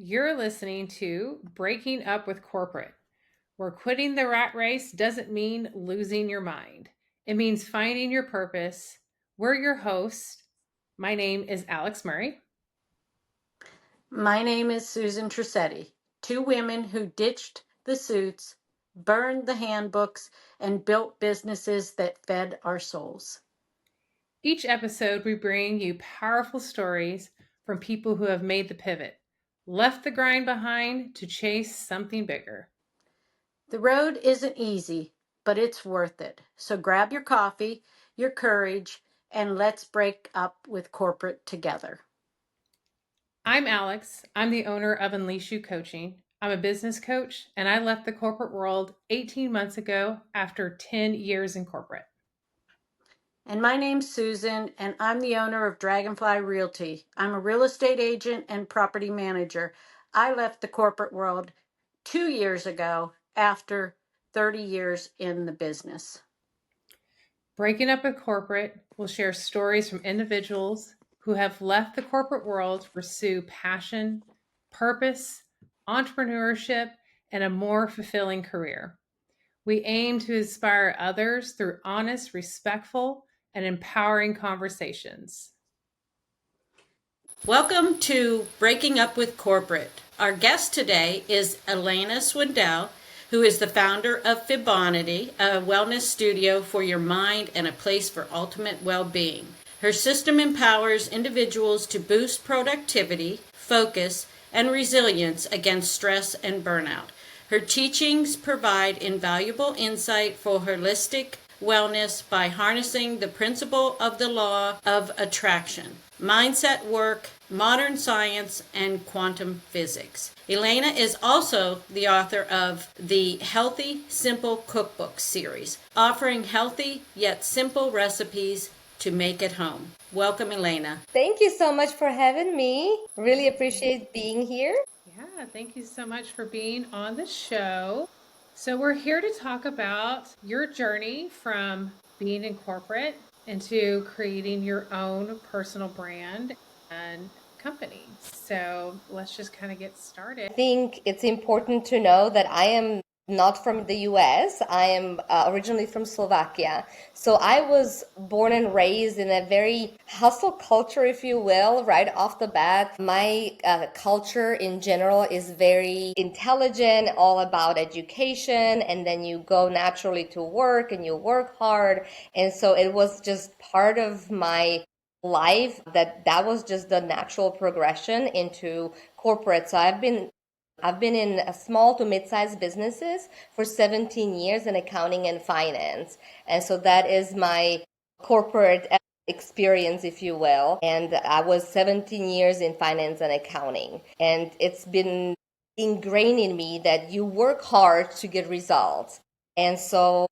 You're listening to Breaking Up with Corporate, where quitting the rat race doesn't mean losing your mind. It means finding your purpose. We're your hosts. My name is Alex Murray. My name is Susan Tresatti. Two women who ditched the suits, burned the handbooks, and built businesses that fed our souls. Each episode, we bring you powerful stories from people who have made the pivot, left the grind behind to chase something bigger. The road isn't easy, but it's worth it. So grab your coffee, your courage, and let's break up with corporate together. I'm Alex. I'm the owner of Unleash You Coaching. I'm a business coach, and I left the corporate world 18 months ago after 10 years in corporate. And my name's Susan, and I'm the owner of Dragonfly Realty. I'm a real estate agent and property manager. I left the corporate world 2 years ago after 30 years in the business. Breaking Up with Corporate will share stories from individuals who have left the corporate world to pursue passion, purpose, entrepreneurship, and a more fulfilling career. We aim to inspire others through honest, respectful, and empowering conversations. Welcome to Breaking Up with Corporate. Our guest today is Elena Swindull, who is the founder of Fiboniti, a wellness studio for your mind and a place for ultimate well-being. Her system empowers individuals to boost productivity, focus, and resilience against stress and burnout. Her teachings provide invaluable insight for holistic wellness by harnessing the principle of the law of attraction, mindset work, modern science, and quantum physics. Elena is also the author of the Healthy Simple Cookbook series, offering healthy yet simple recipes to make at home. Welcome, Elena. Thank you so much for having me. Really appreciate being here. Yeah, thank you so much for being on the show. So, we're here to talk about your journey from being in corporate into creating your own personal brand and company. So, let's just kind of get started. I think it's important to know that I am not from the US. I am originally from Slovakia. So I was born and raised in a very hustle culture, if you will, right off the bat. My culture in general is very intelligent, all about education, and then you go naturally to work and you work hard. And so it was just part of my life that was just the natural progression into corporate. So I've been in small to mid-sized businesses for 17 years in accounting and finance. And so that is my corporate experience, if you will. And I was 17 years in finance and accounting. And it's been ingrained in me that you work hard to get results. And so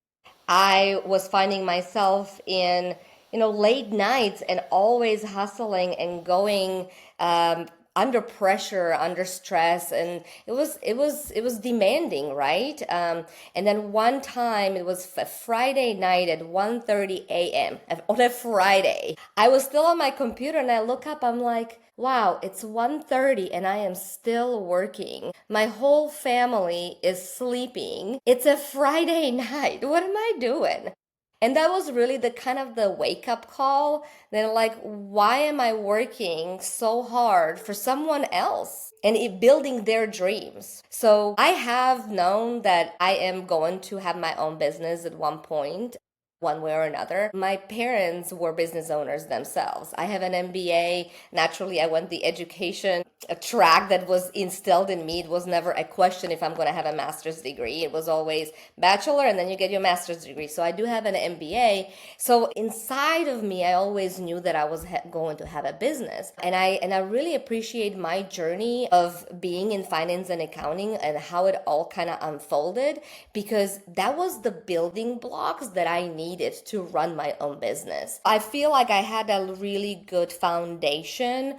I was finding myself in, late nights and always hustling and going under pressure, under stress, and it was demanding, right? And then one time it was a Friday night at 1:30 a.m. on a Friday. I was still on my computer and I look up, I'm like, wow, it's 1:30 and I am still working. My whole family is sleeping. It's a Friday night. What am I doing? And that was really the kind of the wake up call. Then like, why am I working so hard for someone else and building their dreams? So I have known that I am going to have my own business at one point, one way or another. My parents were business owners themselves. I have an MBA. Naturally, I went the education track that was instilled in me. It was never a question if I'm going to have a master's degree. It was always bachelor and then you get your master's degree. So I do have an MBA. So inside of me, I always knew that I was going to have a business. And I really appreciate my journey of being in finance and accounting and how it all kind of unfolded, because that was the building blocks that I needed to run my own business. I feel like I had a really good foundation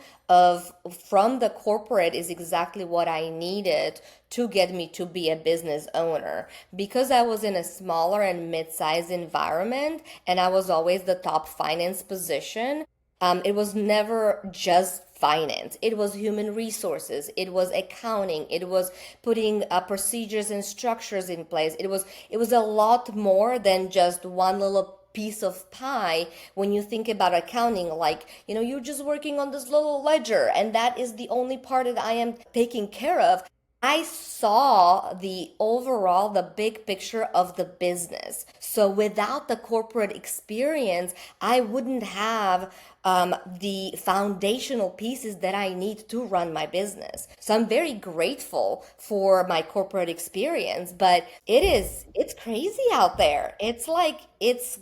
from the corporate is exactly what I needed to get me to be a business owner, because I was in a smaller and mid-sized environment and I was always the top finance position. It was never just finance, it was human resources, it was accounting, it was putting procedures and structures in place. It was a lot more than just one little piece of pie. When you think about accounting, like, you're just working on this little ledger and that is the only part that I am taking care of. I saw the big picture of the business. So without the corporate experience, I wouldn't have the foundational pieces that I need to run my business. So I'm very grateful for my corporate experience, but it's crazy out there. It's like, it's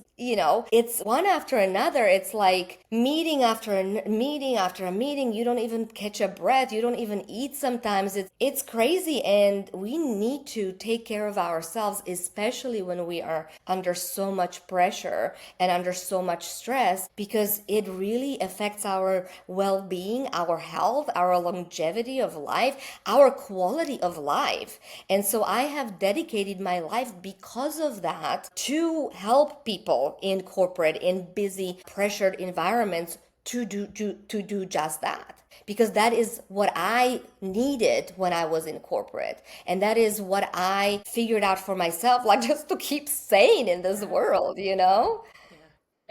one after another. It's like meeting after a meeting after a meeting. You don't even catch a breath. You don't even eat sometimes. It's crazy. And we need to take care of ourselves, especially when we are under so much pressure and under so much stress, because it really affects our well-being, our health, our longevity of life, our quality of life. And so I have dedicated my life because of that to help people in corporate, in busy, pressured environments to do just that, because that is what I needed when I was in corporate, and that is what I figured out for myself, like, just to keep sane in this world. Yeah,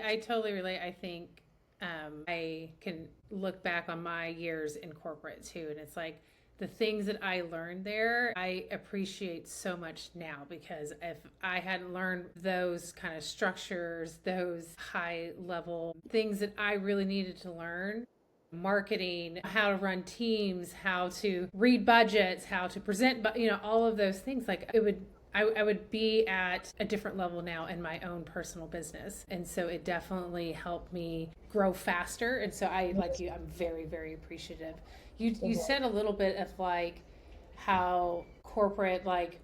I totally relate. I think I can look back on my years in corporate too, and it's like the things that I learned there, I appreciate so much now, because if I hadn't learned those kind of structures, those high level things that I really needed to learn, marketing, how to run teams, how to read budgets, how to present, but all of those things, like I would be at a different level now in my own personal business. And so it definitely helped me grow faster. And so like you, I'm very, very appreciative. You said a little bit of like how corporate like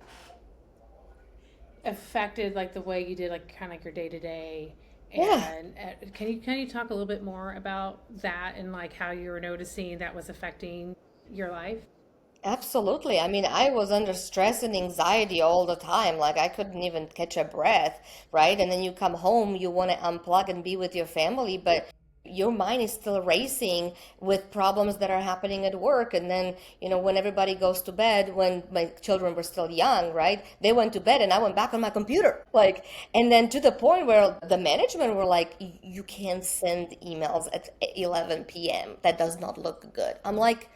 affected like the way you did like kind of like your day to day. Yeah. And can you talk a little bit more about that and like how you were noticing that was affecting your life? Absolutely. I mean, I was under stress and anxiety all the time. Like, I couldn't even catch a breath, right? And then you come home, you want to unplug and be with your family, but your mind is still racing with problems that are happening at work. And then, when everybody goes to bed, when my children were still young, right? They went to bed and I went back on my computer. Like, and then to the point where the management were like, you can't send emails at 11 p.m. That does not look good. I'm like,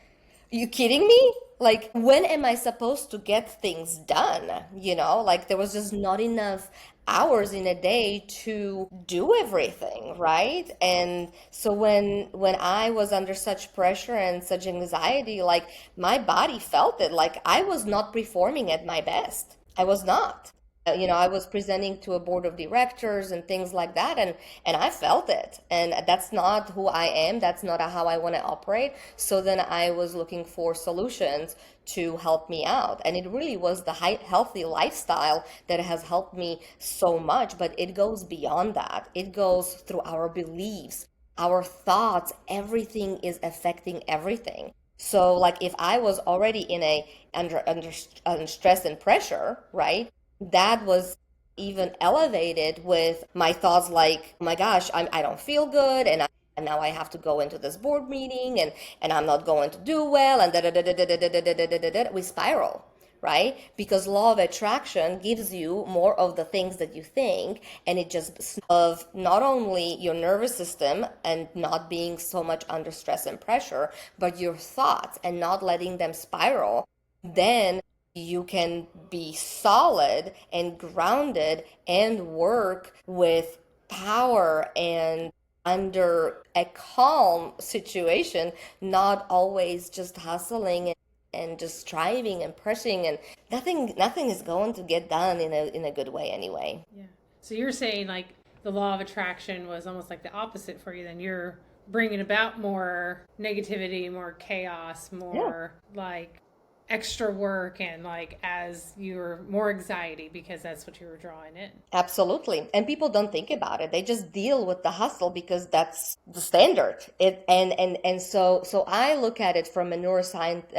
you kidding me? Like, when am I supposed to get things done? Like, there was just not enough hours in a day to do everything, right? And so when I was under such pressure and such anxiety, like, my body felt it. Like, I was not performing at my best. I was not. I was presenting to a board of directors and things like that, and I felt it. And that's not who I am. That's not how I want to operate. So then I was looking for solutions to help me out. And it really was the healthy lifestyle that has helped me so much, but it goes beyond that. It goes through our beliefs, our thoughts. Everything is affecting everything. So, like, if I was already in a under stress and pressure, right? That was even elevated with my thoughts like, oh my gosh, I don't feel good, and now I have to go into this board meeting, and I'm not going to do well, and da da da da da da da da da da da. We spiral, right? Because law of attraction gives you more of the things that you think, and it just of not only your nervous system and not being so much under stress and pressure, but your thoughts and not letting them spiral. Then you can be solid and grounded and work with power and under a calm situation, not always just hustling and just striving and pushing, and nothing is going to get done in a good way anyway. Yeah. So you're saying like the law of attraction was almost like the opposite for you. Then you're bringing about more negativity, more chaos, Yeah. more like extra work, and like as you're more anxiety because that's what you were drawing in. Absolutely. And people don't think about it. They just deal with the hustle because that's the standard. And so I look at it from a neuroscience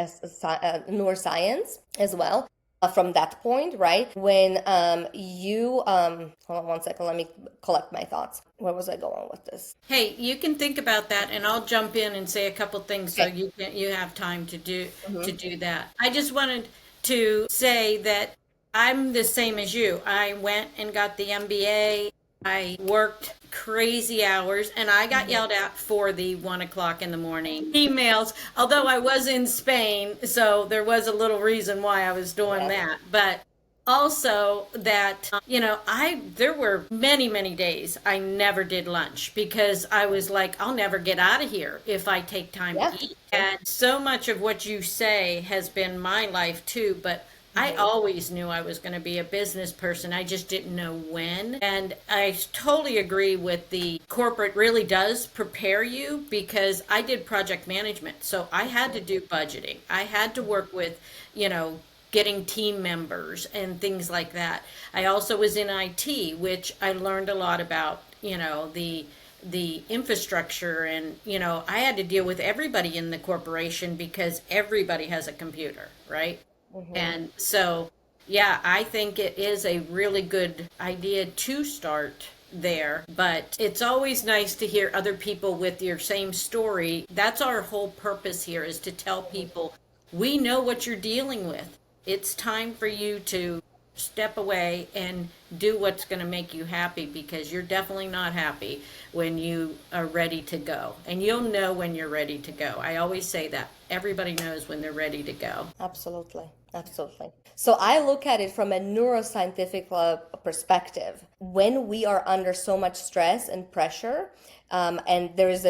as well. from that point, right? When hold on one second, let me collect my thoughts. Where was I going with this? Hey, you can think about that, and I'll jump in and say a couple things so Okay. you have time to Mm-hmm. do that. I just wanted to say that I'm the same as you. I went and got the MBA. I worked crazy hours, and I got yelled at for the 1 o'clock in the morning emails. Although I was in Spain, so there was a little reason why I was doing Yeah. that, but also that I there were many days I never did lunch because I was like, I'll never get out of here if I take time to Yeah. eat. And so much of what you say has been my life too, but I Mm-hmm. always knew I was going to be a business person. I just didn't know when. And I totally agree with the corporate really does prepare you because I did project management. So I had to do budgeting. I had to work with, getting team members and things like that. I also was in IT, which I learned a lot about, the infrastructure and I had to deal with everybody in the corporation because everybody has a computer, right? Mm-hmm. And so, yeah, I think it is a really good idea to start there, but it's always nice to hear other people with your same story. That's our whole purpose here is to tell people we know what you're dealing with. It's time for you to step away and do what's going to make you happy because you're definitely not happy when you are ready to go. And you'll know when you're ready to go. I always say that. Everybody knows when they're ready to go. Absolutely. Absolutely. So I look at it from a neuroscientific perspective. When we are under so much stress and pressure, and there is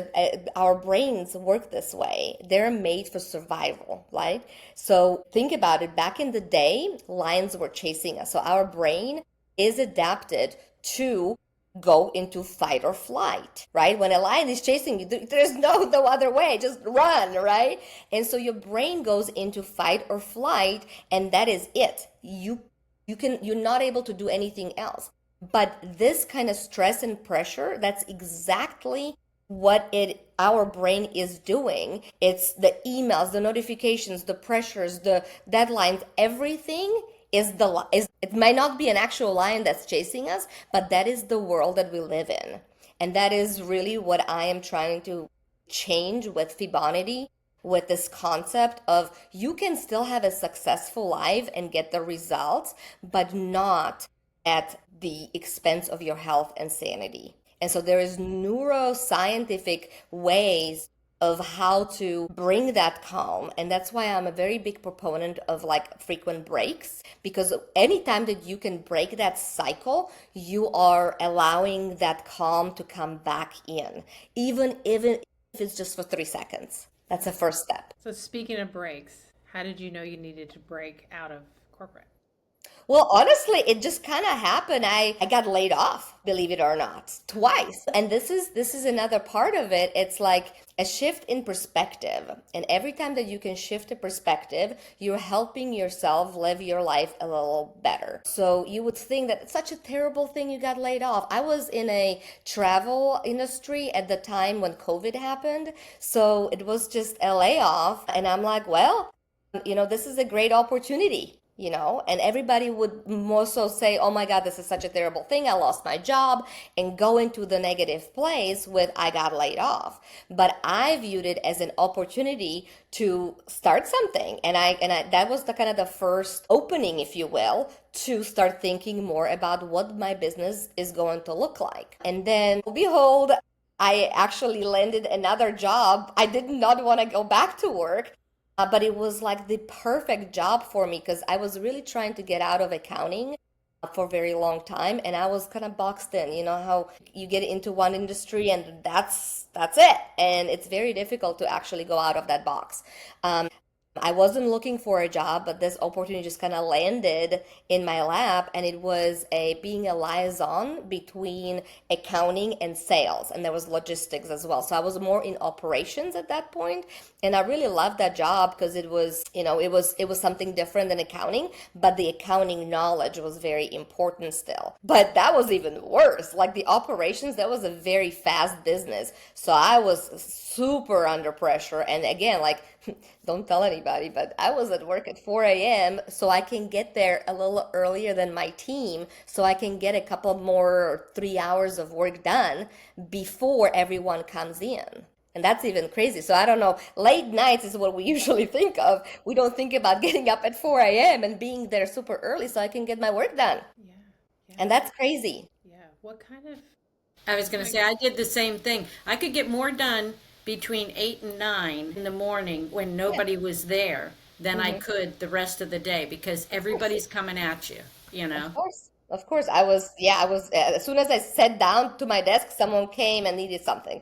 our brains work this way. They're made for survival, right? So think about it. Back in the day, lions were chasing us. So our brain is adapted to go into fight or flight, right? When a lion is chasing you, there's no other way, just run, right? And so your brain goes into fight or flight, and that is it. You're not able to do anything else. But this kind of stress and pressure, that's exactly what our brain is doing. It's the emails, the notifications, the pressures, the deadlines, everything is it might not be an actual lion that's chasing us, but that is the world that we live in. And that is really what I am trying to change with Fiboniti, with this concept of you can still have a successful life and get the results, but not at the expense of your health and sanity. And so there is neuroscientific ways of how to bring that calm. And that's why I'm a very big proponent of like frequent breaks, because anytime that you can break that cycle, you are allowing that calm to come back in, even if it's just for 3 seconds. That's the first step. So, speaking of breaks, how did you know you needed to break out of corporate? Well, honestly, it just kind of happened. I got laid off, believe it or not, twice. And this is another part of it. It's like a shift in perspective. And every time that you can shift a perspective, you're helping yourself live your life a little better. So you would think that it's such a terrible thing you got laid off. I was in a travel industry at the time when COVID happened. So it was just a layoff. And I'm like, well, this is a great opportunity, and everybody would more so say, oh my God, this is such a terrible thing. I lost my job, and go into the negative place with, I got laid off. But I viewed it as an opportunity to start something. And that was the kind of the first opening, if you will, to start thinking more about what my business is going to look like. And then behold, I actually landed another job. I did not want to go back to work. But it was like the perfect job for me because I was really trying to get out of accounting for a very long time, and I was kind of boxed in. You know how you get into one industry and that's it, and it's very difficult to actually go out of that box. I wasn't looking for a job, but this opportunity just kind of landed in my lap, and it was being a liaison between accounting and sales, and there was logistics as well. So I was more in operations at that point, and I really loved that job because it was, it was something different than accounting, but the accounting knowledge was very important still. But that was even worse. Like the operations, that was a very fast business, so I was super under pressure, and again, like Don't tell anybody, but I was at work at 4 a.m. so I can get there a little earlier than my team so I can get a couple more 3 hours of work done before everyone comes in. And that's even crazy. So I don't know. Late nights is what we usually think of. We don't think about getting up at 4 a.m. and being there super early so I can get my work done. Yeah. Yeah. And that's crazy. Yeah. What kind of I was going to say, I did the same thing. I could get more done between 8 and 9 in the morning when nobody was there than I could the rest of the day because everybody's coming at you, you know? Of course. Of course. As soon as I sat down to my desk, someone came and needed something.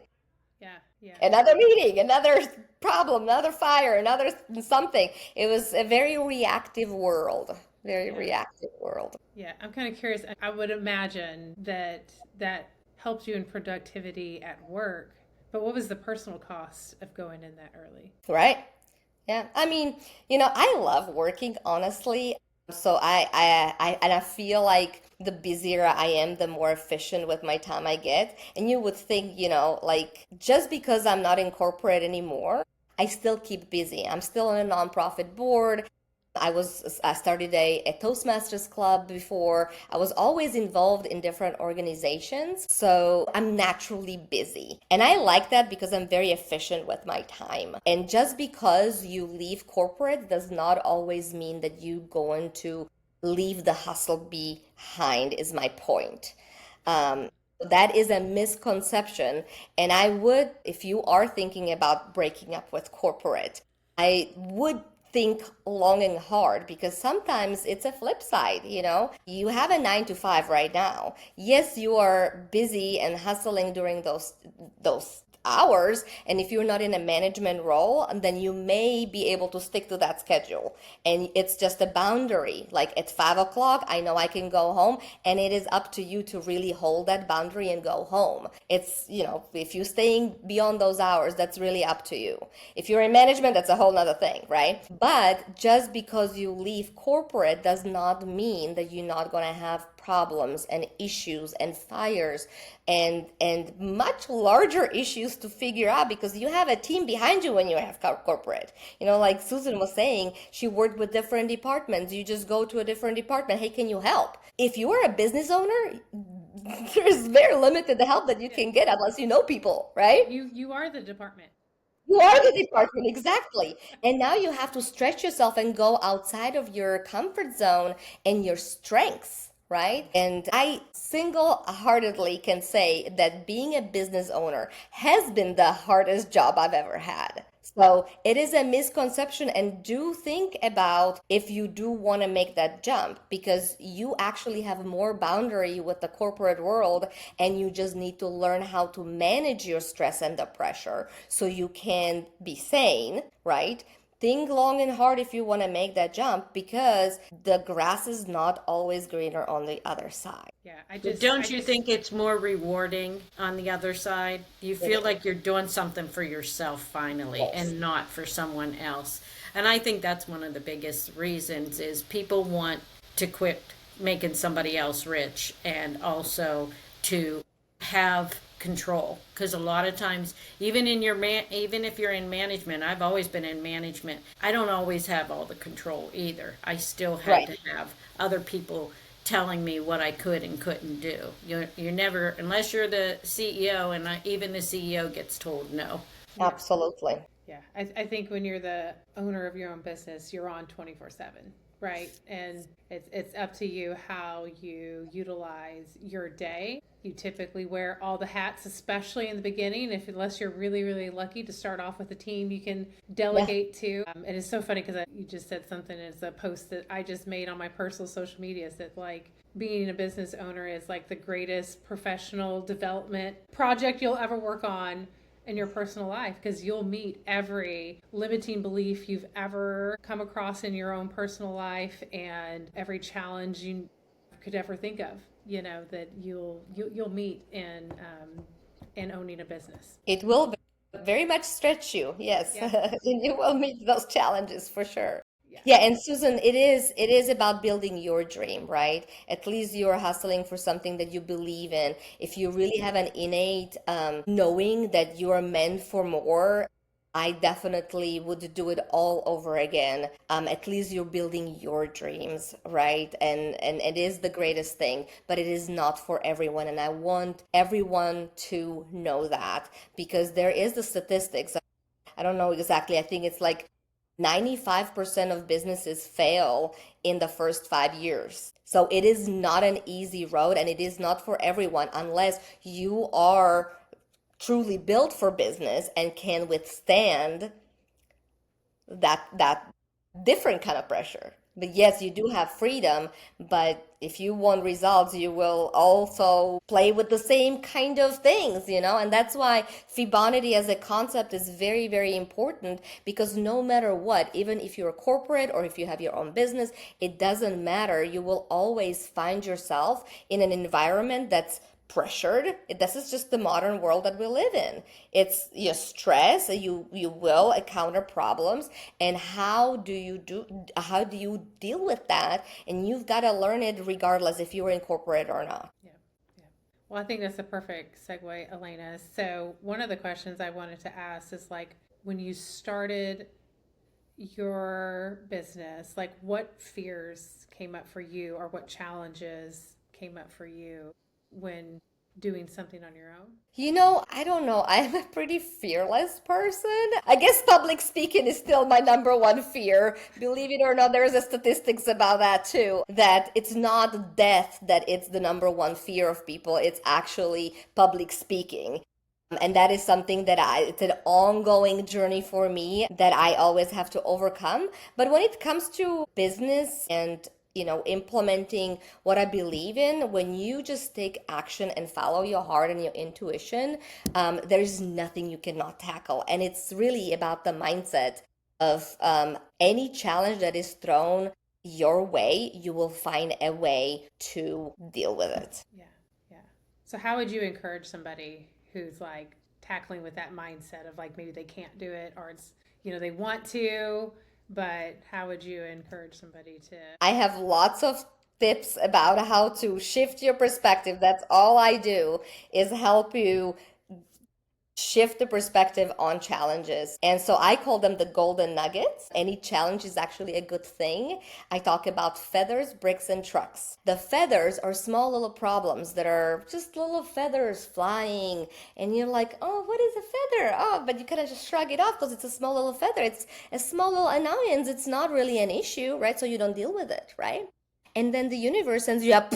yeah, yeah. Another meeting, another problem, another fire, another something. It was a very reactive world, very Yeah. reactive world. Yeah, I'm kind of curious. I would imagine that that helped you in productivity at work, but what was the personal cost of going in that early? Right? Yeah. I mean, I love working, honestly. So and I feel like the busier I am, the more efficient with my time I get. And you would think, like just because I'm not in corporate anymore, I still keep busy. I'm still on a nonprofit board. I started a Toastmasters club before. I was always involved in different organizations. So I'm naturally busy. And I like that because I'm very efficient with my time. And just because you leave corporate does not always mean that you're going to leave the hustle behind, is my point. That is a misconception. And I would, if you are thinking about breaking up with corporate, I would think long and hard because sometimes it's a flip side. You have a 9 to 5 right now. Yes, you are busy and hustling during those hours, and if you're not in a management role, then you may be able to stick to that schedule, and it's just a boundary. Like at 5 o'clock, I know I can go home, and it is up to you to really hold that boundary and go home. It's, if you're staying beyond those hours, that's really up to you. If you're in management, that's a whole nother thing, right? But just because you leave corporate does not mean that you're not going to have problems and issues and fires and much larger issues to figure out because you have a team behind you when you have corporate. Like Susan was saying, she worked with different departments. You just go to a different department. Hey, can you help? If you are a business owner, there's very limited help that you can get unless you know people, right? You are the department. You are the department, exactly. And now you have to stretch yourself and go outside of your comfort zone and your strengths, right? And I single-heartedly can say that being a business owner has been the hardest job I've ever had. So it is a misconception, and do think about if you do want to make that jump because you actually have more boundary with the corporate world and you just need to learn how to manage your stress and the pressure so you can be sane, right? Think long and hard if you want to make that jump because the grass is not always greener on the other side. Yeah, But don't you think it's more rewarding on the other side? You feel like you're doing something for yourself finally Yes. and not for someone else. And I think that's one of the biggest reasons is people want to quit making somebody else rich and also to have control because a lot of times even even if you're in management, I've always been in management, I don't always have all the control either. I still had Right. to have other people telling me what I could and couldn't do. You're never, unless you're the CEO, and even the CEO gets told no. Absolutely. Yeah, I think when you're the owner of your own business, you're on 24/7, right? And it's up to you how you utilize your day. You typically wear all the hats, especially in the beginning. Unless you're really, really lucky to start off with a team you can delegate to. And it's so funny because you just said something as a post that I just made on my personal social media that like being a business owner is like the greatest professional development project you'll ever work on in your personal life because you'll meet every limiting belief you've ever come across in your own personal life and every challenge you could ever think of, that you'll meet in owning a business. It will very much stretch you, yes. Yeah. And you will meet those challenges for sure. Yeah. Yeah, and Susan, it is about building your dream, right? At least you're hustling for something that you believe in. If you really have an innate knowing that you are meant for more, I definitely would do it all over again. At least you're building your dreams, right? And it is the greatest thing, but it is not for everyone. And I want everyone to know that, because there is the statistics. I don't know exactly. I think it's like 95% of businesses fail in the first 5 years. So it is not an easy road, and it is not for everyone unless you are truly built for business and can withstand that different kind of pressure. But yes, you do have freedom, but if you want results, you will also play with the same kind of things, and that's why Fibonacci as a concept is very, very important, because no matter what, even if you're a corporate or if you have your own business, it doesn't matter. You will always find yourself in an environment that's pressured. This is just the modern world that we live in. It's your stress. You will encounter problems, and how do you deal with that? And you've got to learn it regardless if you're in corporate or not. Yeah. Yeah. Well, I think that's a perfect segue, Elena. So, one of the questions I wanted to ask is like, when you started your business, like what fears came up for you or what challenges came up for you when doing something on your own? I don't know. I'm a pretty fearless person. I guess public speaking is still my number one fear. Believe it or not, there's a statistics about that too, that it's not death that it's the number one fear of people. It's actually public speaking. And that is something that it's an ongoing journey for me that I always have to overcome. But when it comes to business and implementing what I believe in, when you just take action and follow your heart and your intuition, there's nothing you cannot tackle. And it's really about the mindset of any challenge that is thrown your way, you will find a way to deal with it. Yeah. Yeah. So, how would you encourage somebody who's like tackling with that mindset of like maybe they can't do it or it's, they want to, but how would you encourage somebody to? I have lots of tips about how to shift your perspective. That's all I do, is help you shift the perspective on challenges. And so I call them the golden nuggets. Any challenge is actually a good thing. I talk about feathers, bricks, and trucks. The feathers are small little problems that are just little feathers flying. And you're like, oh, what is a feather? Oh, but you kind of just shrug it off because it's a small little feather. It's a small little annoyance. It's not really an issue, right? So you don't deal with it, right? And then the universe sends you a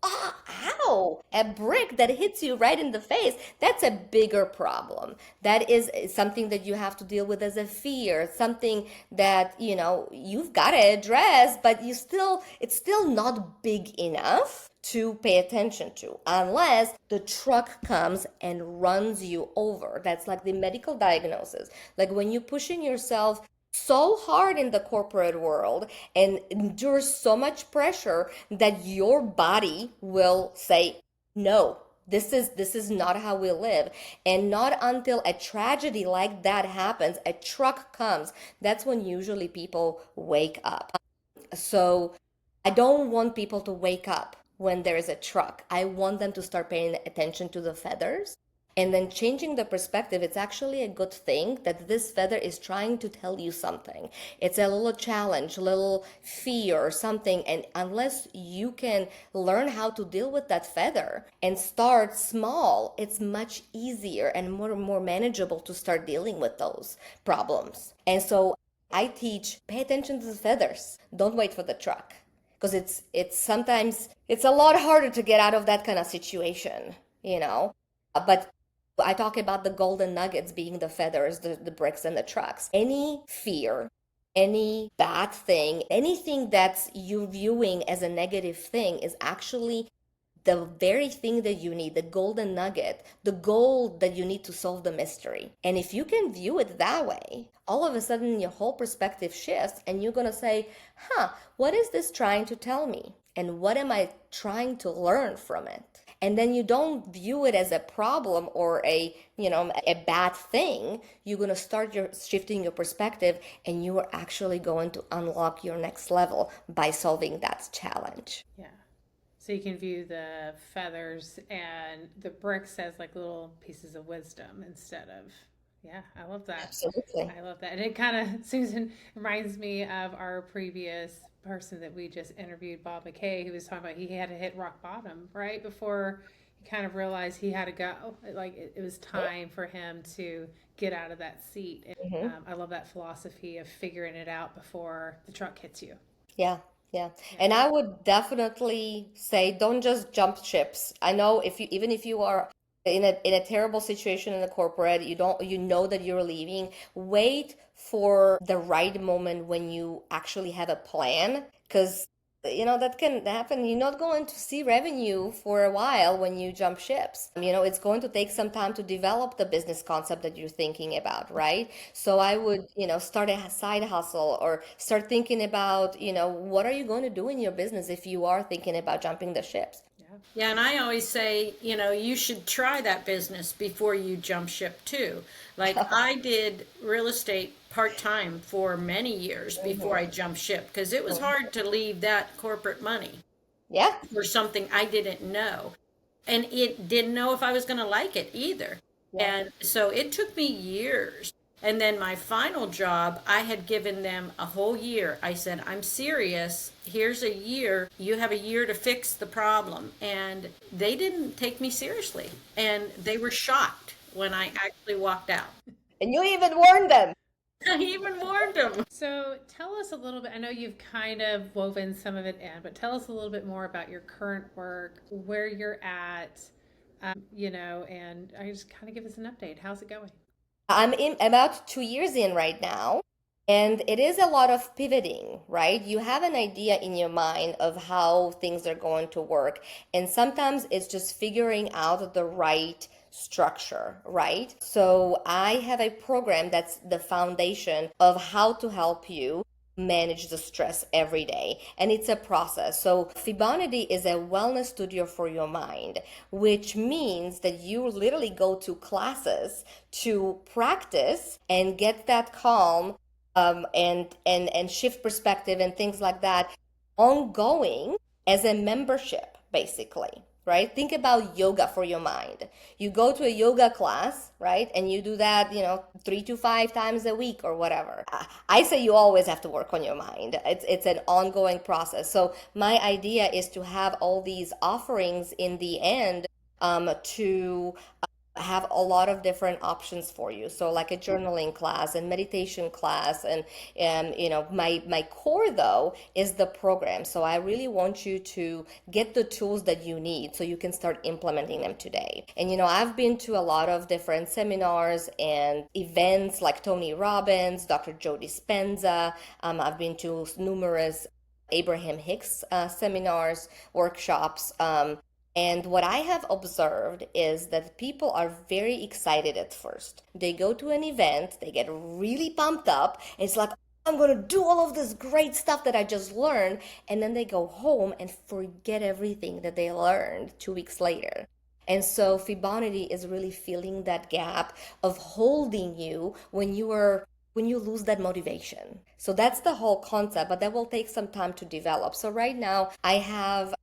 ow, a brick that hits you right in the face. That's a bigger problem. That is something that you have to deal with as a fear, something that, you've got to address, but it's still not big enough to pay attention to unless the truck comes and runs you over. That's like the medical diagnosis. Like when you're pushing yourself so hard in the corporate world and endure so much pressure that your body will say, no, this is not how we live. And not until a tragedy like that happens, a truck comes, that's when usually people wake up. So I don't want people to wake up when there is a truck. I want them to start paying attention to the feathers and then changing the perspective. It's actually a good thing that this feather is trying to tell you something. It's a little challenge, little fear or something. And unless you can learn how to deal with that feather and start small, it's much easier and more manageable to start dealing with those problems. And so I teach, pay attention to the feathers. Don't wait for the truck. Because it's sometimes it's a lot harder to get out of that kind of situation, But I talk about the golden nuggets being the feathers, the bricks, and the trucks. Any fear, any bad thing, anything that's you viewing as a negative thing is actually the very thing that you need, the golden nugget, the gold that you need to solve the mystery. And if you can view it that way, all of a sudden your whole perspective shifts and you're going to say, what is this trying to tell me? And what am I trying to learn from it? And then you don't view it as a problem or a bad thing. You're going to start shifting your perspective, and you are actually going to unlock your next level by solving that challenge. Yeah. So you can view the feathers and the bricks as like little pieces of wisdom instead of, Yeah, I love that. Absolutely. I love that. And it kind of, Susan, reminds me of our previous person that we just interviewed, Bob McKay, who was talking about he had to hit rock bottom, right? Before he kind of realized he had to go. It was time for him to get out of that seat. And Hmm. I love that philosophy of figuring it out before the truck hits you. Yeah, yeah. Yeah. And I would definitely say don't just jump ships. I know if you even if you are in a terrible situation in the corporate, you know that you're leaving, wait for the right moment when you actually have a plan, because that can happen. You're not going to see revenue for a while when you jump ships. It's going to take some time to develop the business concept that you're thinking about, right? So I would, start a side hustle or start thinking about, what are you going to do in your business if you are thinking about jumping the ships? Yeah. Yeah, and I always say, you should try that business before you jump ship too. Like I did real estate part time for many years before I Mhm. jumped ship because it was Mhm. hard to leave that corporate money Yeah. for something I didn't know. And it didn't know if I was going to like it either. Yeah. And so it took me years. And then my final job, I had given them a whole year. I said, I'm serious. Here's a year. You have a year to fix the problem. And they didn't take me seriously. And they were shocked when I actually walked out. And you even warned them. I even warned them. So tell us a little bit. I know you've kind of woven some of it in, but tell us a little bit more about your current work, where you're at, and I just kind of give us an update. How's it going? I'm in about 2 years in right now, and it is a lot of pivoting, right? You have an idea in your mind of how things are going to work, and sometimes it's just figuring out the right structure, right? So I have a program that's the foundation of how to help you manage the stress every day, and it's a process. So Fiboniti is a wellness studio for your mind, which means that you literally go to classes to practice and get that calm, and shift perspective and things like that ongoing as a membership, basically. Right? Think about yoga for your mind. You go to a yoga class, right? And you do that, 3 to 5 times a week or whatever. I say you always have to work on your mind. It's an ongoing process. So my idea is to have all these offerings in the end, to have a lot of different options for you. So like a journaling class and meditation class, and my core though is the program. So I really want you to get the tools that you need so you can start implementing them today. And I've been to a lot of different seminars and events like Tony Robbins, Dr. Joe Dispenza. I've been to numerous Abraham Hicks seminars, workshops. And what I have observed is that people are very excited at first. They go to an event, they get really pumped up. It's like, I'm going to do all of this great stuff that I just learned. And then they go home and forget everything that they learned 2 weeks later. And so Fibonacci is really filling that gap of holding you when you lose that motivation. So that's the whole concept, but that will take some time to develop. So right now I have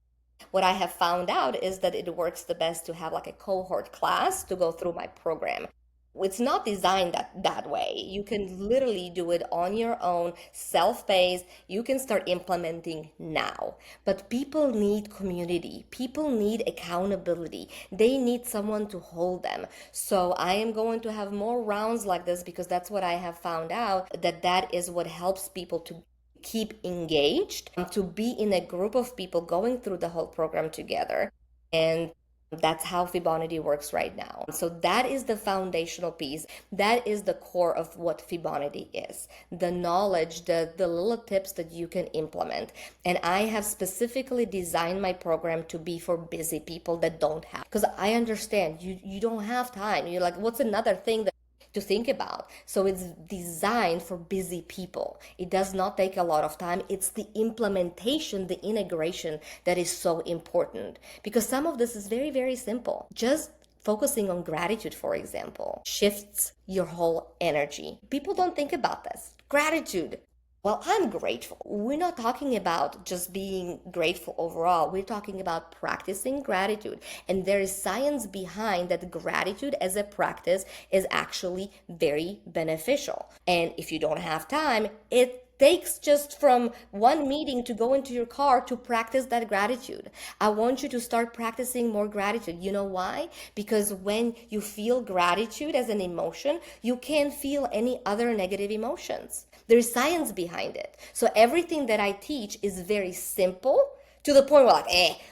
what I have found out is that it works the best to have like a cohort class to go through my program. It's not designed that way. You can literally do it on your own, self-paced. You can start implementing now. But people need community. People need accountability. They need someone to hold them. So I am going to have more rounds like this because that's what I have found out, that is what helps people to keep engaged, to be in a group of people going through the whole program together. And that's how Fibonacci works right now. So that is the foundational piece. That is the core of what Fibonacci is. The knowledge, the little tips that you can implement. And I have specifically designed my program to be for busy people that don't have. Because I understand you don't have time. You're like, what's another thing that to think about? So it's designed for busy people. It does not take a lot of time. It's the implementation, the integration that is so important, because some of this is very, very simple. Just focusing on gratitude, for example, shifts your whole energy. People don't think about this. Gratitude. Well, I'm grateful. We're not talking about just being grateful overall. We're talking about practicing gratitude. And there is science behind that gratitude as a practice is actually very beneficial. And if you don't have time, it takes just from one meeting to go into your car to practice that gratitude. I want you to start practicing more gratitude. You know why? Because when you feel gratitude as an emotion, you can't feel any other negative emotions. There's science behind it. So everything that I teach is very simple to the point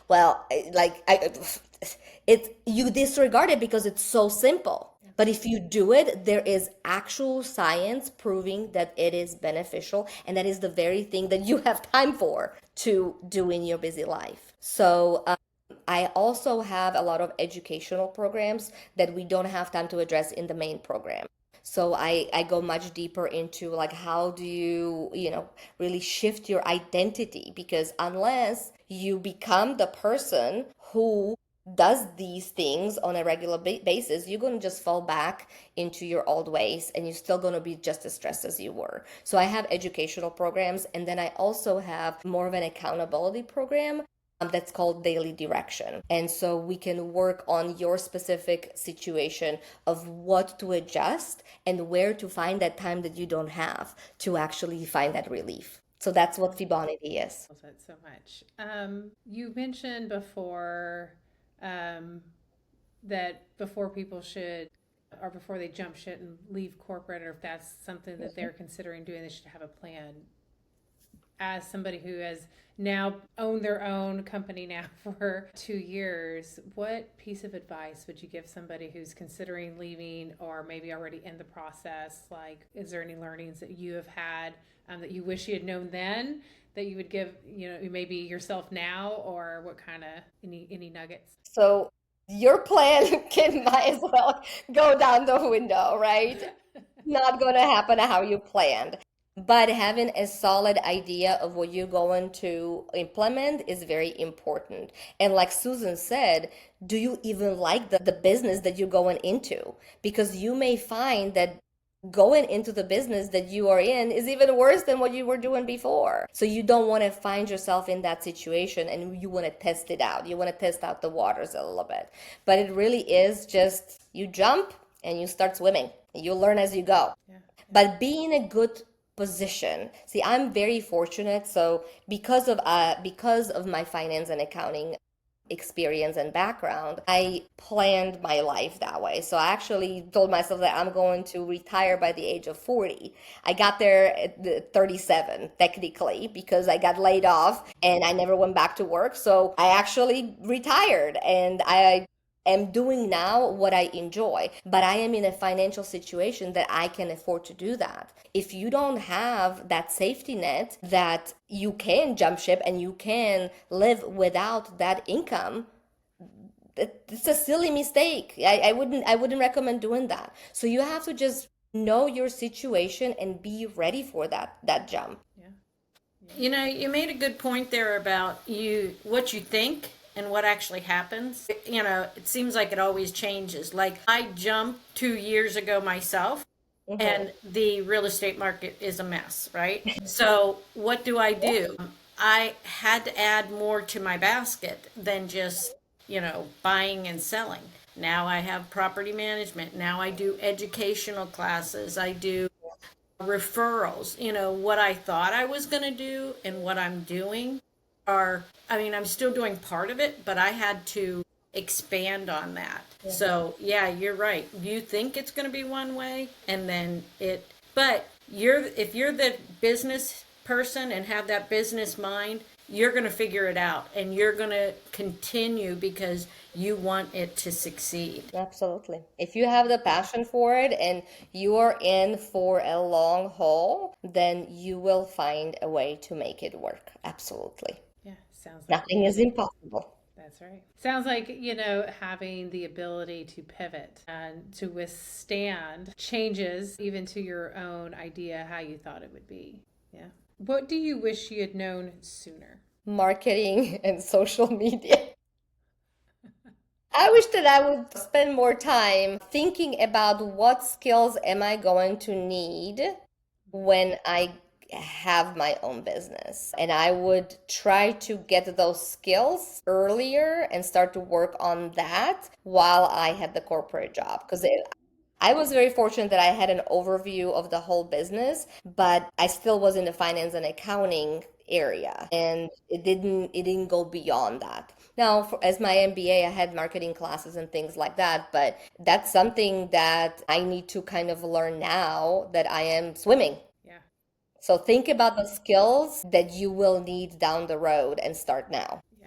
where you disregard it because it's so simple. But if you do it, there is actual science proving that it is beneficial, and that is the very thing that you have time for to do in your busy life. So I also have a lot of educational programs that we don't have time to address in the main program. So I go much deeper into like how do you really shift your identity, because unless you become the person who does these things on a regular basis, you're going to just fall back into your old ways, and you're still going to be just as stressed as you were. So I have educational programs, and then I also have more of an accountability program that's called daily direction. And so we can work on your specific situation of what to adjust and where to find that time that you don't have to actually find that relief. So that's what Fiboniti is. Love that so much. You mentioned before um, that before people should, or before they jump ship and leave corporate, or if that's something that they're considering doing, they should have a plan. As somebody who has now owned their own company now for 2 years, what piece of advice would you give somebody who's considering leaving or maybe already in the process? Like, is there any learnings that you have had that you wish you had known then that you would give, maybe yourself now, or what kind of any nuggets? So your plan can might as well go down the window, right? Not going to happen how you planned. But having a solid idea of what you're going to implement is very important. And like Susan said, do you even like the business that you're going into? Because you may find that going into the business that you are in is even worse than what you were doing before. So you don't want to find yourself in that situation, and you want to test it out. You want to test out the waters a little bit. But it really is just you jump and you start swimming. You learn as you go. Yeah. But be in a good position. See, I'm very fortunate. So because of my finance and accounting experience and background, I planned my life that way. So I actually told myself that I'm going to retire by the age of 40. I got there at 37, technically, because I got laid off and I never went back to work. So I actually retired, and I am doing now what I enjoy, but I am in a financial situation that I can afford to do that. If you don't have that safety net that you can jump ship and you can live without that income, it's a silly mistake. I wouldn't recommend doing that. So you have to just know your situation and be ready for that jump. Yeah. You made a good point there about what you think and what actually happens. It seems like it always changes. Like I jumped 2 years ago myself, Mhm. and the real estate market is a mess, right? So what do I do? I had to add more to my basket than just, buying and selling. Now I have property management. Now I do educational classes. I do referrals. What I thought I was going to do and what I'm doing I'm still doing part of it, but I had to expand on that. So, yeah, you're right. You think it's going to be one way, and then but if you're the business person and have that business mind, you're going to figure it out, and you're going to continue because you want it to succeed. Absolutely. If you have the passion for it and you are in for a long haul, then you will find a way to make it work. Absolutely. Yeah. Sounds like Nothing is impossible. that's right. Sounds like, having the ability to pivot and to withstand changes, even to your own idea how you thought it would be. Yeah. What do you wish you had known sooner? Marketing and social media. I wish that I would spend more time thinking about what skills am I going to need when I have my own business. And I would try to get those skills earlier and start to work on that while I had the corporate job. Because I was very fortunate that I had an overview of the whole business, but I still was in the finance and accounting area, and it didn't go beyond that. Now, as my MBA, I had marketing classes and things like that, but that's something that I need to kind of learn now that I am swimming. Yeah. So think about the skills that you will need down the road and start now. Yeah.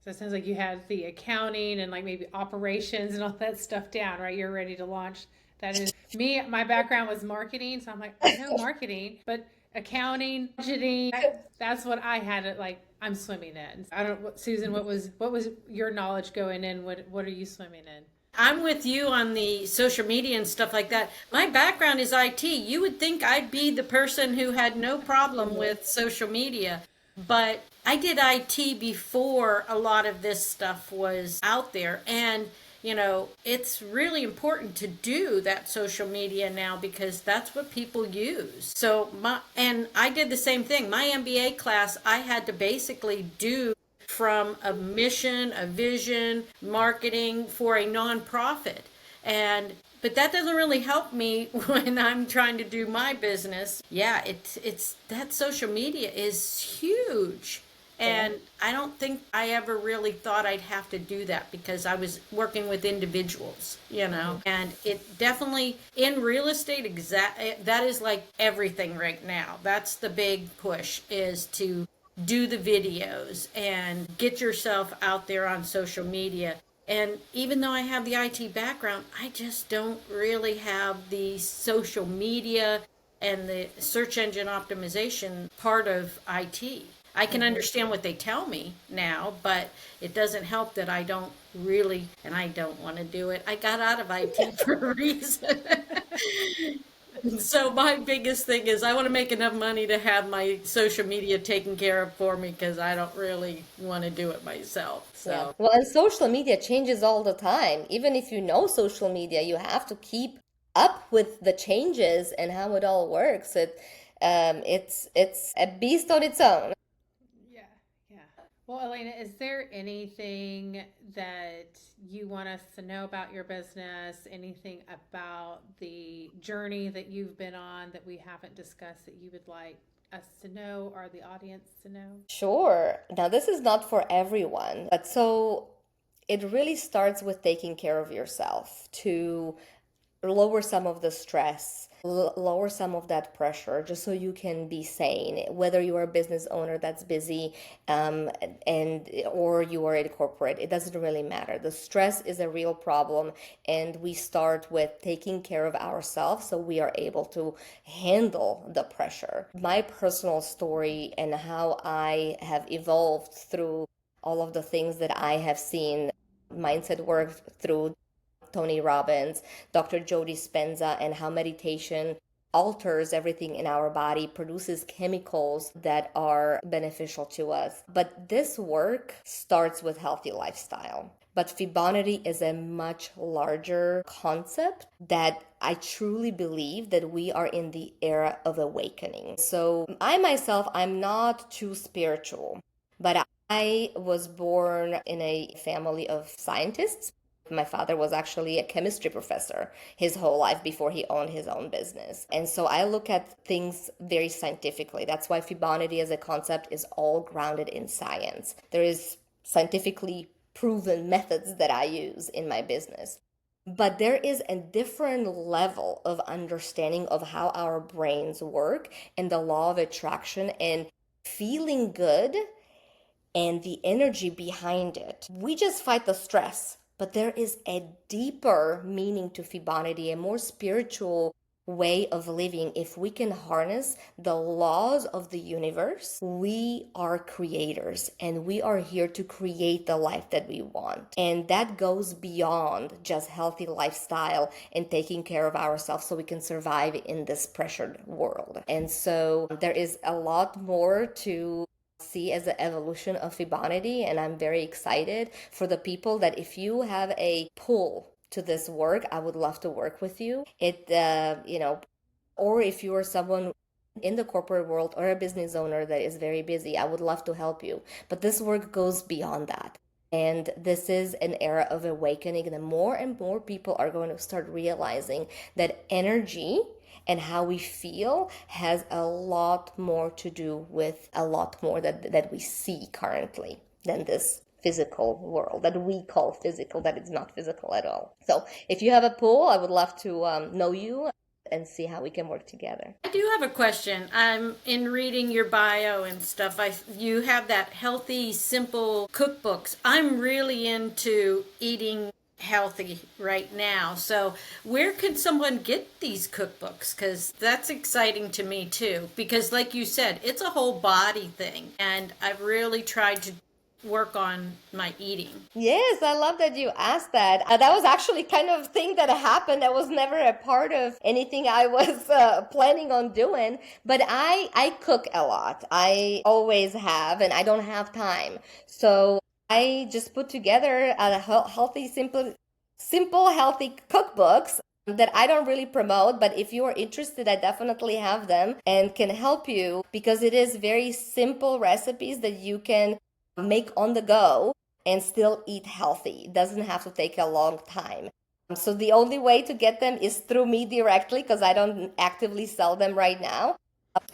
So it sounds like you had the accounting and like maybe operations and all that stuff down, right? You're ready to launch. That is me. My background was marketing, so I'm like, I know marketing, but accounting, budgeting, that's what I had it like. I'm swimming in. I don't, Susan. What was your knowledge going in? What are you swimming in? I'm with you on the social media and stuff like that. My background is IT. You would think I'd be the person who had no problem with social media, but I did IT before a lot of this stuff was out there. And, it's really important to do that social media now because that's what people use. And I did the same thing. My MBA class, I had to basically do from a mission, a vision, marketing for a nonprofit. But that doesn't really help me when I'm trying to do my business. Yeah, it's that social media is huge. And I don't think I ever really thought I'd have to do that because I was working with individuals. And it definitely in real estate that is like everything right now. That's the big push is to do the videos and get yourself out there on social media. And even though I have the IT background, I just don't really have the social media and the search engine optimization part of IT. I can understand what they tell me now, but it doesn't help that I don't really, and I don't want to do it. I got out of IT for a reason. So my biggest thing is I want to make enough money to have my social media taken care of for me because I don't really want to do it myself. Yeah. So Well, and social media changes all the time. Even if you know social media, you have to keep up with the changes and how it all works. It's a beast on its own. Yeah, yeah. Well, Elena, is there anything that you want us to know about your business? Anything about the journey that you've been on that we haven't discussed that you would like us to know or the audience to know? Sure. Now, this is not for everyone, but so it really starts with taking care of yourself to lower some of the stress, lower some of that pressure, just so you can be sane. Whether you are a business owner that's busy, and or you are in corporate, it doesn't really matter. The stress is a real problem, and we start with taking care of ourselves so we are able to handle the pressure. My personal story and how I have evolved through all of the things that I have seen mindset work through Tony Robbins, Dr. Joe Dispenza, and how meditation alters everything in our body, produces chemicals that are beneficial to us. But this work starts with healthy lifestyle. But Fiboniti is a much larger concept that I truly believe that we are in the era of awakening. So I myself, I'm not too spiritual, but I was born in a family of scientists. My father was actually a chemistry professor his whole life before he owned his own business. And so I look at things very scientifically. That's why Fibonacci as a concept is all grounded in science. There is scientifically proven methods that I use in my business. But there is a different level of understanding of how our brains work and the law of attraction and feeling good and the energy behind it. We just fight the stress, but there is a deeper meaning to Fibonacci, a more spiritual way of living. If we can harness the laws of the universe, we are creators and we are here to create the life that we want. And that goes beyond just healthy lifestyle and taking care of ourselves so we can survive in this pressured world. And so there is a lot more to see as the evolution of Fibonacci, and I'm very excited for the people that if you have a pull to this work, I would love to work with you. Or if you are someone in the corporate world or a business owner that is very busy, I would love to help you. But this work goes beyond that. And this is an era of awakening. And more and more people are going to start realizing that energy and how we feel has a lot more to do with a lot more that we see currently than this physical world that we call physical, that it's not physical at all. So if you have a pool, I would love to know you and see how we can work together. I do have a question. I'm in reading your bio and stuff. You have that healthy, simple cookbooks. I'm really into eating healthy right now. So, where can someone get these cookbooks? Because that's exciting to me too. Because, like you said, it's a whole body thing, and I've really tried to work on my eating. Yes, I love that you asked that. That was actually kind of thing that happened. That was never a part of anything I was planning on doing. But I cook a lot. I always have, and I don't have time. So I just put together a healthy, simple, healthy cookbooks that I don't really promote, but if you are interested, I definitely have them and can help you because it is very simple recipes that you can make on the go and still eat healthy. It doesn't have to take a long time. So the only way to get them is through me directly because I don't actively sell them right now.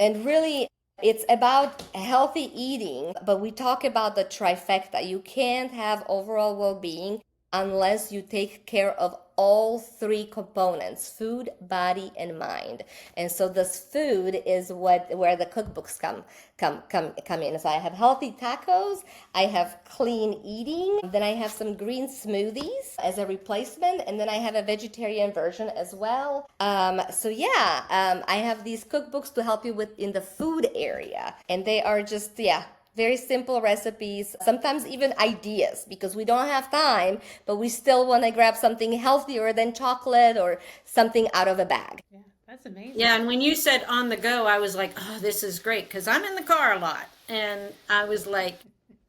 And really, it's about healthy eating, but we talk about the trifecta. You can't have overall well-being unless you take care of all three components: food, body, and mind. And so this food is where the cookbooks come in. So I have healthy tacos, I have clean eating, then I have some green smoothies as a replacement, and then I have a vegetarian version as well. I have these cookbooks to help you with in the food area, and they are just very simple recipes, sometimes even ideas, because we don't have time, but we still want to grab something healthier than chocolate or something out of a bag. Yeah, that's amazing. Yeah, and when you said on the go, I was like, oh, this is great because I'm in the car a lot. And I was like,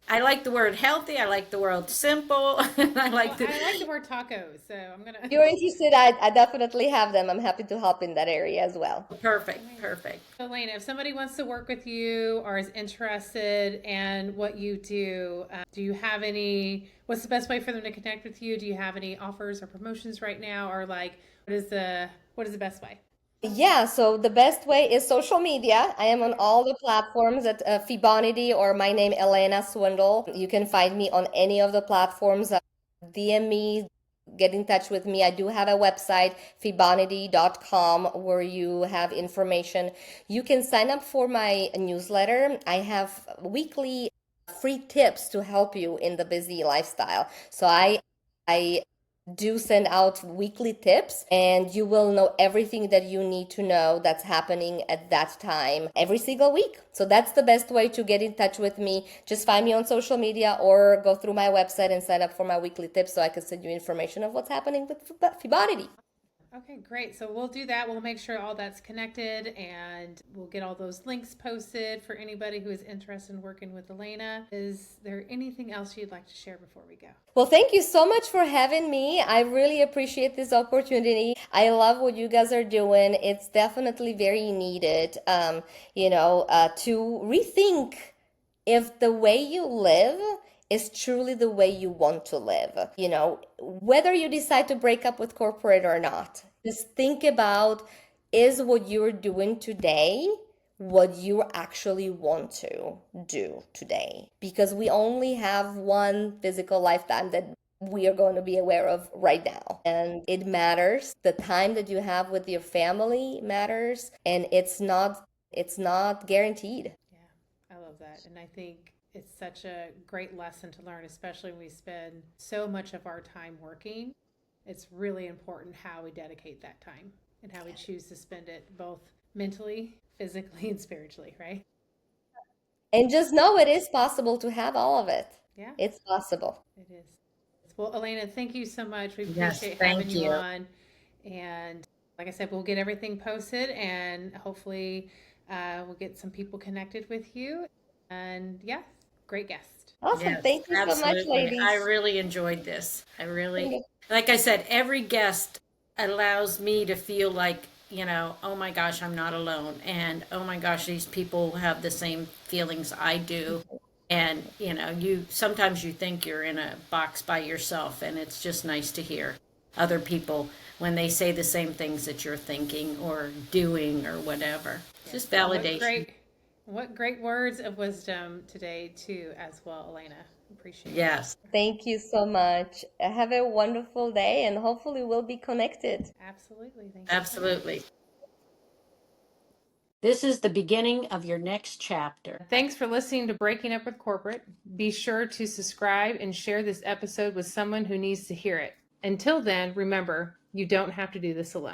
I like the word healthy. I like the word simple. I like I like the word tacos, so I'm gonna. If you're interested, I definitely have them. I'm happy to help in that area as well. Perfect. Elena, if somebody wants to work with you or is interested in what you do you have any? What's the best way for them to connect with you? Do you have any offers or promotions right now, or like what is the best way? Yeah, so the best way is social media. I am on all the platforms at Fiboniti or my name, Elena Swindull. You can find me on any of the platforms. DM me, get in touch with me. I do have a website, fiboniti.com, where you have information. You can sign up for my newsletter. I have weekly free tips to help you in the busy lifestyle. So I do send out weekly tips and you will know everything that you need to know that's happening at that time every single week. So that's the best way to get in touch with me. Just find me on social media or go through my website and sign up for my weekly tips so I can send you information of what's happening with Fiboniti. Okay, great. So we'll do that. We'll make sure all that's connected and we'll get all those links posted for anybody who is interested in working with Elena. Is there anything else you'd like to share before we go? Well, thank you so much for having me. I really appreciate this opportunity. I love what you guys are doing. It's definitely very needed, to rethink if the way you live is truly the way you want to live. Whether you decide to break up with corporate or not, just think about, is what you're doing today what you actually want to do today? Because we only have one physical lifetime that we are going to be aware of right now. And it matters. The time that you have with your family matters, and it's not guaranteed. Yeah, I love that. And I think it's such a great lesson to learn, especially when we spend so much of our time working. It's really important how we dedicate that time and how we choose to spend it both mentally, physically, and spiritually, right? And just know it is possible to have all of it. Yeah, It's possible. it is. Well, Elena, thank you so much. We Yes, appreciate having thank you you. on. And like I said, we'll get everything posted and hopefully we'll get some people connected with you. And yeah, great guest. Awesome. Yes, Thank you so much, absolutely. ladies. I really enjoyed this. Thank you. Like I said, every guest allows me to feel like, oh my gosh, I'm not alone. And oh my gosh, these people have the same feelings I do. And, sometimes you think you're in a box by yourself, and it's just nice to hear other people when they say the same things that you're thinking or doing or whatever. It's just validation. What great words of wisdom today too, as well, Elena. Appreciate that. Yes, Thank you so much. Have a wonderful day, and hopefully we'll be connected. Absolutely. Thank you so much. absolutely. This is the beginning of your next chapter. Thanks for listening to Breaking Up with Corporate. Be sure to subscribe and share this episode with someone who needs to hear it. Until then, remember, you don't have to do this alone.